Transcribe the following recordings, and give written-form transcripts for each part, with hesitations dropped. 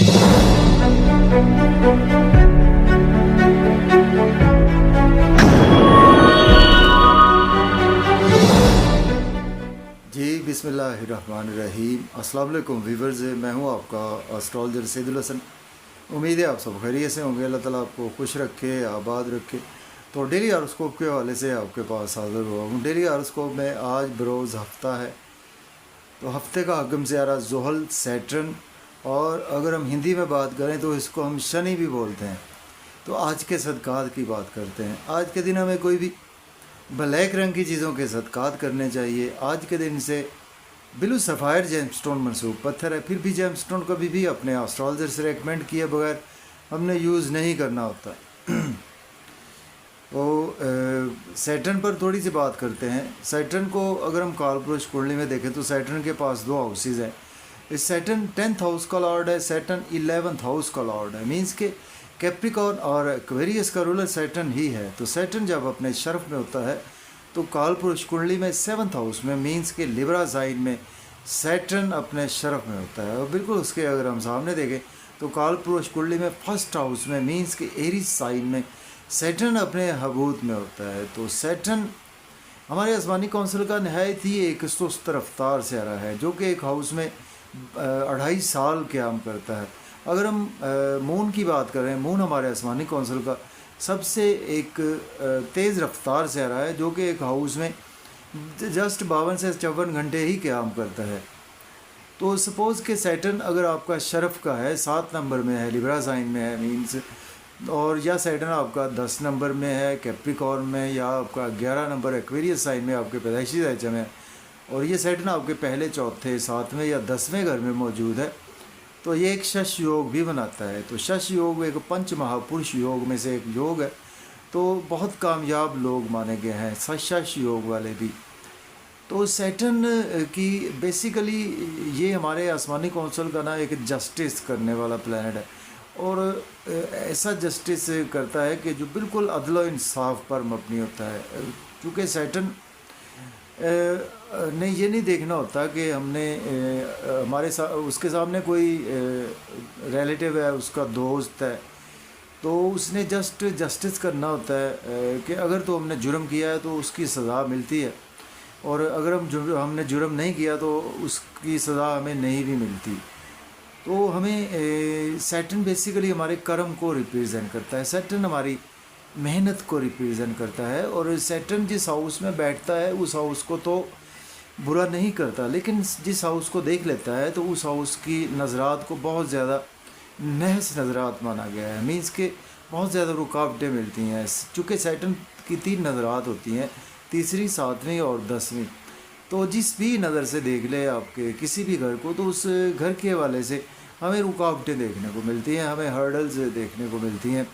जी बिस्मिल्लाहिर्रहमानिर्रहीम। अस्सलाम वालेकुम वीवर्स, मैं हूं आपका एस्ट्रोलॉजर सैदुल हसन। उम्मीद है आप सब खैरियत से होंगे। अल्लाह ताला आपको खुश रखे, आबाद रखे। तो डेली हॉरोस्कोप के हवाले से आपके पास हाज़िर हुआ हूँ। डेली हॉरोस्कोप में आज बरोज़ हफ्ता है, तो हफ्ते का हकम सियारा ज़ुहल, सैटर्न, और अगर हम हिंदी में बात करें तो इसको हम शनि भी बोलते हैं। तो आज के सदक़ात की बात करते हैं। आज के दिन हमें कोई भी ब्लैक रंग की चीज़ों के सदक़ात करने चाहिए। आज के दिन से ब्लू सफ़ायर जेमस्टोन मनसूब पत्थर है, फिर भी जेमस्टोन कभी भी अपने एस्ट्रोलॉजर से रेकमेंड किए बगैर हमने यूज़ नहीं करना होता। तो सैटर्न पर थोड़ी सी बात करते हैं। सैटर्न को अगर हम कालपुरुष कुंडली में देखें तो सैटर्न के पास दो हाउसेज हैं। इस सैटर्न 10th हाउस का लॉर्ड है, सैटर्न 11th हाउस का लॉर्ड है। मीन्स के कैप्रिकॉर्न और एक्वेरियस का रूलर सैटर्न ही है। तो सैटर्न जब अपने शर्फ में होता है तो कालपुरुष कुंडली में 7th हाउस में, मीन्स के लिब्रा साइन में सैटर्न अपने शर्फ में होता है। और बिल्कुल उसके अगर हम सामने देखें तो कालपुरुष कुंडली में 1st हाउस में, मीन्स के एरीज साइन में सैटर्न अपने हबूत में होता है। तो सैटर्न हमारे आसमानी कौंसिल का नहायत ही एक सुस्त रफ्तार से आ रहा है, जो कि एक हाउस में 2.5 साल क़याम करता है। अगर हम मून की बात करें, मून हमारे आसमानी कौंसिल का सबसे एक तेज़ रफ्तार से आ रहा है, जो कि एक हाउस में जस्ट 52 से 54 घंटे ही क़याम करता है। तो सपोज़ कि सैटर्न अगर आपका शरफ का है, 7 नंबर में है, लिब्रा साइन में है मीन्स, और या सैटर्न आपका 10 नंबर में है कैप्रिकॉर्न में, या आपका 11 नंबर एक्वेरियस साइन में आपके पैदाइशी दैचा में, और ये सैटर्न आपके पहले, चौथे, 7वें या 10वें घर में मौजूद है, तो ये एक शश योग भी बनाता है। तो शश योग एक पंच महापुरुष योग में से एक योग है। तो बहुत कामयाब लोग माने गए हैं शश योग वाले भी। तो सैटर्न की बेसिकली ये हमारे आसमानी कौंसिल का ना एक जस्टिस करने वाला प्लैनेट है, और ऐसा जस्टिस करता है कि जो बिल्कुल अदल और इंसाफ पर मबनी होता है। क्योंकि सैटर्न ने ये नहीं देखना होता कि हमने हमारे उसके सामने कोई रिलेटिव है, उसका दोस्त है, तो उसने जस्ट जस्टिस करना होता है कि अगर तो हमने जुर्म किया है तो उसकी सज़ा मिलती है, और अगर हमने जुर्म नहीं किया तो उसकी सज़ा हमें नहीं भी मिलती। तो हमें सैटर्न बेसिकली हमारे कर्म को रिप्रेजेंट करता है। सैटर्न हमारी मेहनत को रिप्रेजेंट करता है, और सैटर्न जिस हाउस में बैठता है उस हाउस को तो बुरा नहीं करता, लेकिन जिस हाउस को देख लेता है तो उस हाउस की नज़रात को बहुत ज़्यादा नहस नज़रात माना गया है। मीन्स के बहुत ज़्यादा रुकावटें मिलती हैं। चूँकि सैटर्न की 3 नज़रात होती हैं, तीसरी, 7वीं और 10वीं। तो जिस भी नज़र से देख ले आपके किसी भी घर को, तो उस घर के हवाले से हमें रुकावटें देखने को मिलती हैं, हमें हर्डल्स देखने को मिलती हैं।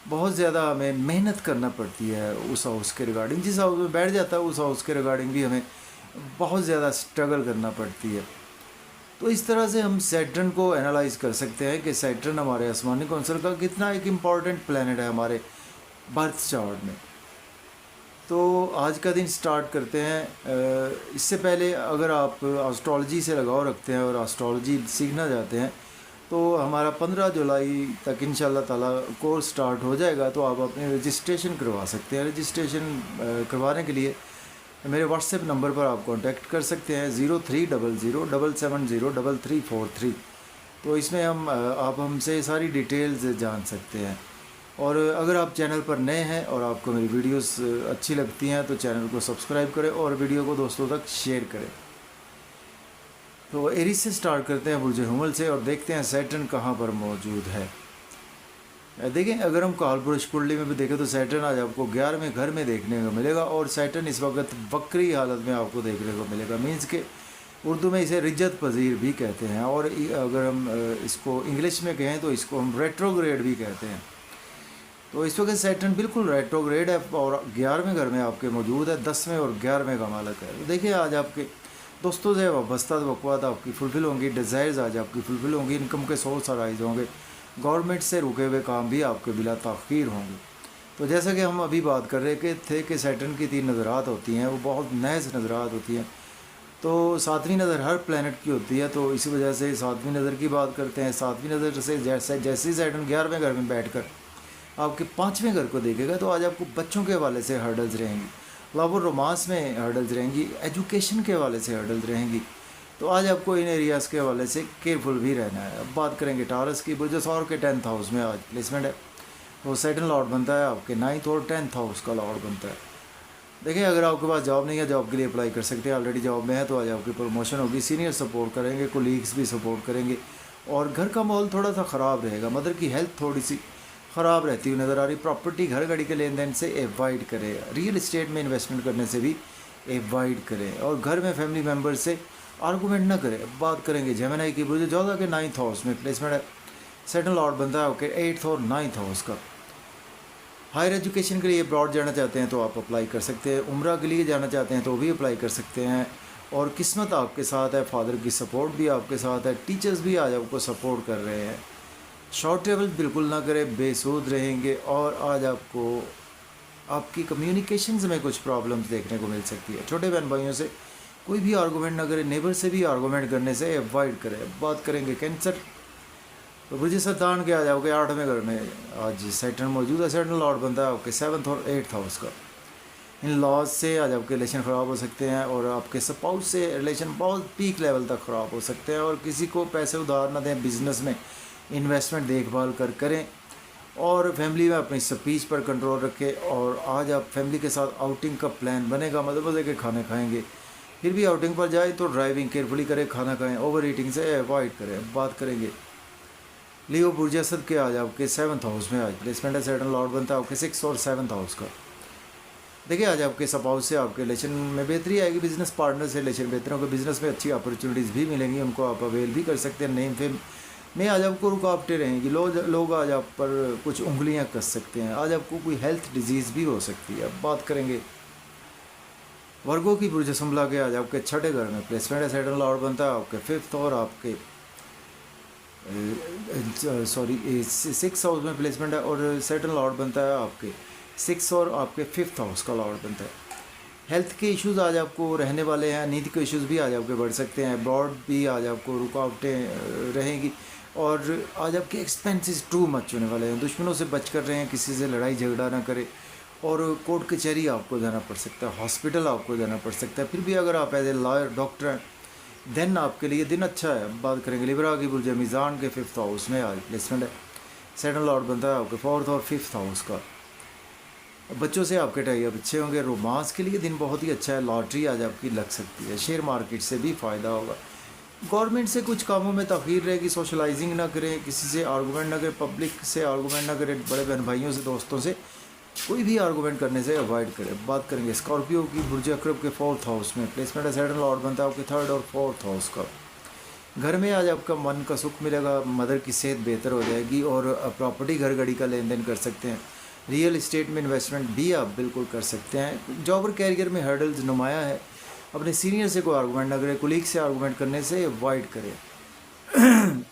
बहुत ज़्यादा हमें मेहनत करना पड़ती है उस हाउस के रिगार्डिंग। जिस हाउस में बैठ जाता है उस हाउस के रिगार्डिंग भी हमें बहुत ज़्यादा स्ट्रगल करना पड़ती है। तो इस तरह से हम सैटर्न को एनालाइज कर सकते हैं कि सैटर्न हमारे आसमानी कौंसिल का कितना एक इम्पॉर्टेंट प्लैनेट है हमारे बर्थ चार्ट में। तो आज का दिन स्टार्ट करते हैं। इससे पहले अगर आप एस्ट्रोलॉजी से लगाव रखते हैं और एस्ट्रोलॉजी सीखना चाहते हैं तो हमारा 15 जुलाई तक इंशाल्लाह ताला कोर्स स्टार्ट हो जाएगा। तो आप अपने रजिस्ट्रेशन करवा सकते हैं। रजिस्ट्रेशन करवाने के लिए मेरे व्हाट्सएप नंबर पर आप कांटेक्ट कर सकते हैं 030077034343। तो इसमें आप हमसे सारी डिटेल्स जान सकते हैं। और अगर आप चैनल पर नए हैं और आपको मेरी वीडियोस अच्छी लगती हैं तो चैनल को सब्सक्राइब करें और वीडियो को दोस्तों तक शेयर करें। तो एरीज से स्टार्ट करते हैं, बुर्ज हुमल से, और देखते हैं सैटर्न कहाँ पर मौजूद है। देखें, अगर हम कालपुरुष कुंडली में भी देखें तो सैटर्न आज आपको 11वें घर में देखने को मिलेगा, और सैटर्न इस वक्त वक्री हालत में आपको देखने को मिलेगा। मीन्स के उर्दू में इसे रिज्जत पजीर भी कहते हैं, और अगर हम इसको इंग्लिश में कहें तो इसको हम रेट्रोग्रेड भी कहते हैं। तो इस वक्त सैटर्न बिल्कुल रेट्रोग्रेड है और 11वें घर में आपके मौजूद है, 10वें और 11वें का मालक है। तो देखिए, आज आपके दोस्तों से वाबस्ता वक़्वात आपकी फुलफ़िल होंगी, डिज़ायर्स आज आपकी फुलफ़िल होंगी, इनकम के सोर्स अराइज होंगे, गवर्नमेंट से रुके हुए काम भी आपके बिला ताख़ीर होंगे। तो जैसा कि हम अभी बात कर रहे थे कि सैटर्न की 3 नज़रात होती हैं, वो बहुत नहस नज़रात होती हैं। तो सातवीं नज़र हर प्लैनेट की होती है, तो इसी वजह से सातवीं नज़र की बात करते हैं। सातवीं नज़र से जैसे ही सैटर्न 11वें घर में बैठकर आपके 5वें घर को देखेगा, तो आज आपको बच्चों के हवाले से हर्डल्स रहेंगी, लव और रोमांस में हर्डल्स रहेंगी, एजुकेशन के हवाले से हर्डल्स रहेंगी। तो आज आपको इन एरियाज़ के हवाले से केयरफुल भी रहना है। अब बात करेंगे टारस की। बुर्ज सौर के 10th हाउस में आज प्लेसमेंट है, तो सैटर्न लॉर्ड बनता है आपके 9th और 10th हाउस का लॉर्ड बनता है। देखिए, अगर आपके पास जॉब नहीं है, जॉब के लिए अप्लाई कर सकते हैं। ऑलरेडी जॉब में है तो आज आपकी प्रमोशन होगी, सीनियर सपोर्ट करेंगे, कोलीग्स भी सपोर्ट करेंगे। और घर का माहौल थोड़ा सा ख़राब रहेगा, मदर की हेल्थ थोड़ी सी ख़राब रहती हुई नज़र आ रही। प्रॉपर्टी घर गाड़ी के लेन देन से एवॉइड करें, रियल इस्टेट में इन्वेस्टमेंट करने से भी एवॉइड करें, और घर में फैमिली मेम्बर से आर्गूमेंट ना करें। बात करेंगे जेमिनी की। बुर्ज जोधा के 9th हाउस में प्लेसमेंट है, सैटर्न लॉर्ड बनता है आपके 8th और 9th हाउस का। हायर एजुकेशन के लिए अब्रॉड जाना चाहते हैं तो आप अप्लाई कर सकते हैं, उम्रा के लिए जाना चाहते हैं तो भी अप्लाई कर सकते हैं। और किस्मत आपके साथ है, फादर की सपोर्ट भी आपके साथ है, टीचर्स भी आज आपको सपोर्ट कर रहे हैं। शॉर्ट ट्रेवल बिल्कुल ना करें, बेसूद रहेंगे। और आज आपको आपकी कम्युनिकेशंस में कुछ प्रॉब्लम्स देखने को मिल सकती है। छोटे बहन भाइयों से कोई भी आर्गूमेंट ना करें, नेबर से भी आर्गूमेंट करने से अवॉइड करें। बात करेंगे कैंसर, तो बुर्ज सरदान के आ जाओगे 8वें घर में आज सैटर्न मौजूद है। सैटर्न लॉर्ड बनता है आपके 7th और 8th हाउस का। इन लॉज से आज आपके रिलेशन ख़राब हो सकते हैं, और आपके स्पाउस से रिलेशन बहुत पीक लेवल तक ख़राब हो सकते हैं। और किसी को पैसे उधार ना दें, बिजनेस में इन्वेस्टमेंट देखभाल करें, और फैमिली में अपनी स्पीच पर कंट्रोल रखें। और आज आप फैमिली के साथ आउटिंग का प्लान बनेगा, मज़े के खाने खाएंगे। फिर भी आउटिंग पर जाए तो ड्राइविंग केयरफुली करें, खाना खाएं, ओवर ईटिंग से अवॉइड करें। बात करेंगे लियो बुर्ज असद के आज आपके 7th हाउस में आज प्लेसमेंट है, सैटर्न लॉर्ड बनता है आपके 6th और 7th हाउस का। देखिए, आज आपके स्पाउस से आपके रिलेशन में बेहतरी आएगी, बिजनेस पार्टनर से रिलेशन बेहतर होगा, बिजनेस में अच्छी अपॉर्चुनिटीज़ भी मिलेंगी, उनको आप अवेल भी कर सकते हैं। नेम फेम में आज आपको रुकावटें रहेंगी, लोग आज आप पर कुछ उंगलियां कस सकते हैं। आज आपको कोई हेल्थ डिजीज़ भी हो सकती है। अब बात करेंगे वर्गो की। बुर्ज संभला के आज आपके 6ठे घर में प्लेसमेंट है, सैटर्न लॉर्ड बनता है आपके 5th और आपके 6th हाउस में प्लेसमेंट है, और सैटर्न लॉर्ड बनता है आपके 6th और आपके 5th हाउस का लॉर्ड बनता है। हेल्थ के इश्यूज़ आज आपको रहने वाले हैं, नींद के इश्यूज़ भी आज आपके बढ़ सकते हैं, अब्रॉड भी आज आपको रुकावटें रहेंगी। और आज आपके एक्सपेंसेस टू मच होने वाले हैं। दुश्मनों से बच कर रहे हैं, किसी से लड़ाई झगड़ा ना करें। और कोर्ट कचहरी आपको जाना पड़ सकता है, हॉस्पिटल आपको जाना पड़ सकता है। फिर भी अगर आप एज ए लॉयर, डॉक्टर हैं, देन आपके लिए दिन अच्छा है। बात करेंगे लिब्रा की। बुर्ज मीज़ान के 5th हाउस में आज प्लेसमेंट है, सैटर्न लॉर्ड बनता है आपके 4th और 5th हाउस का। बच्चों से आपके टाई अप अच्छे होंगे। रोमांस के लिए दिन बहुत ही अच्छा है, लॉटरी आज आपकी लग सकती है, शेयर मार्केट से भी फ़ायदा होगा। गवर्नमेंट से कुछ कामों में तख़ीर रहेगी, सोशलाइजिंग ना करें, किसी से आर्गूमेंट ना करें, पब्लिक से आर्गूमेंट ना करें, बड़े बहन भाइयों से, दोस्तों से कोई भी आर्गूमेंट करने से अवॉइड करें। बात करेंगे स्कॉर्पियो की। बुर्ज अकरब के 4th हाउस में प्लेसमेंट है, सैटर्न लॉर्ड बनता है आपके 3rd और 4th हाउस का। घर में आज आपका मन का सुख मिलेगा, मदर की सेहत बेहतर हो जाएगी, और प्रॉपर्टी घर गाड़ी का लेन देन कर सकते हैं। रियल इस्टेट में इन्वेस्टमेंट भी आप बिल्कुल कर सकते हैं। जॉब और कैरियर में हर्डल्स नुमाया है, अपने सीनियर से कोई आर्गूमेंट ना करें, कोलीग से आर्गूमेंट करने से अवॉइड करें।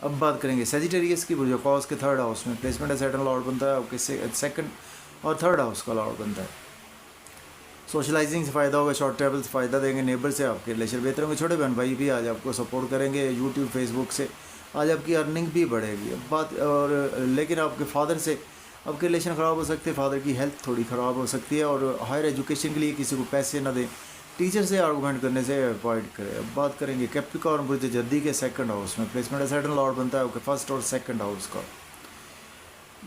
अब बात करेंगे सेजिटेरियस की। बुर्ज अक्वास के 3rd हाउस में प्लेसमेंट है, सैटर्न लॉर्ड बनता है आपके 2nd और 3rd हाउस का लॉर्ड बनता है। सोशलाइजिंग से फ़ायदा होगा, शॉर्ट ट्रैवल से फ़ायदा देंगे, नेबर से आपके रिलेशन बेहतर होंगे। छोटे बहन भाई भी आज आपको सपोर्ट करेंगे, यूट्यूब फेसबुक से आज आपकी अर्निंग भी बढ़ेगी। अब बात और लेकिन आपके फादर से आपके रिलेशन ख़राब हो सकते हैं, फादर की हेल्थ थोड़ी ख़राब हो सकती है। और हायर एजुकेशन के लिए किसी को पैसे ना दें, टीचर से आर्गूमेंट करने से अवॉइड करें। अब बात करेंगे कैप्रिकॉर्न बुर्ज जद्दी के 2nd हाउस में प्लेसमेंट है, सैटर्न लॉर्ड बनता है आपके 1st और 2nd हाउस का।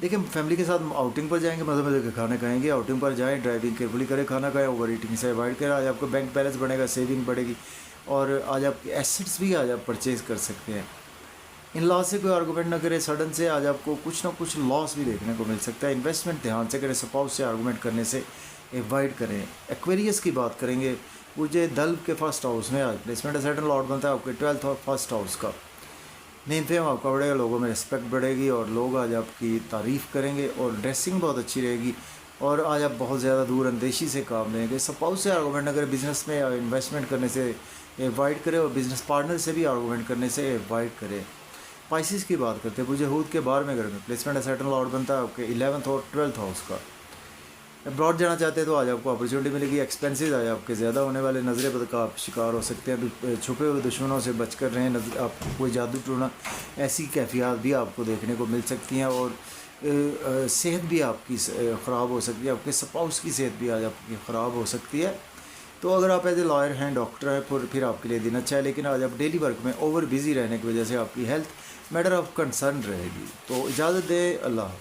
देखिए, फैमिली के साथ आउटिंग पर जाएंगे, मज़े के खाने खाएंगे, आउटिंग पर जाएं, ड्राइविंग केयरफुली करें, खाना खाएं, ओवर ईटिंग से अवॉइड करें। आज आपको बैंक बैलेंस बढ़ेगा, सेविंग बढ़ेगी, और आज आपके एसेट्स भी आज आप परचेज़ कर सकते हैं। इन लॉस से कोई आर्गूमेंट ना करें, सडन से आज आपको कुछ ना कुछ लॉस भी देखने को मिल सकता है। इन्वेस्टमेंट ध्यान से करें, स्पाउस से आर्गूमेंट करने से अवॉइड करें। एक्वेरियस की बात करेंगे। मुझे दल्ब के 1st हाउस में आज प्लेसमेंट है, सैटर्न लॉर्ड बनता है आपके 12th और 1st हाउस का। नेम फेम आपका बढ़ेगा, लोगों में रिस्पेक्ट बढ़ेगी, और लोग आज आपकी तारीफ़ करेंगे, और ड्रेसिंग बहुत अच्छी रहेगी। और आज आप बहुत ज़्यादा दूर अंदेशी से काम लेंगे। स्पाउस से आर्गूमेंट ना करें, बिजनेस में इन्वेस्टमेंट करने से अवॉइड करें, और बिजनेस पार्टनर से भी आर्गूमेंट करने से अवॉइड करें। स्पाइसिस की बात करते हैं। मुझे हूद के 12वें घर में प्लेसमेंट है, सैटर्न लॉर्ड बनता है आपके 11th और 12th हाउस का। अब्रॉड जाना चाहते हैं तो आज आपको अपॉर्चुनिटी मिलेगी, एक्सपेंसेस आज आपके ज़्यादा होने वाले, नज़र बद का आप शिकार हो सकते हैं, छुपे हुए दुश्मनों से बच कर रहें, आपको कोई जादू टोना ऐसी कैफियत भी आपको देखने को मिल सकती हैं। और सेहत भी आपकी ख़राब हो सकती है, आपके स्पाउस की सेहत भी आज आपकी ख़राब हो सकती है। तो अगर आप एज ए लॉयर हैं, डॉक्टर हैं, फिर आपके लिए दिन अच्छा है। लेकिन आज आप डेली वर्क में ओवर बिज़ी रहने की वजह से आपकी हेल्थ मैटर ऑफ कंसर्न रहेगी। तो इजाज़त दें, अल्लाह।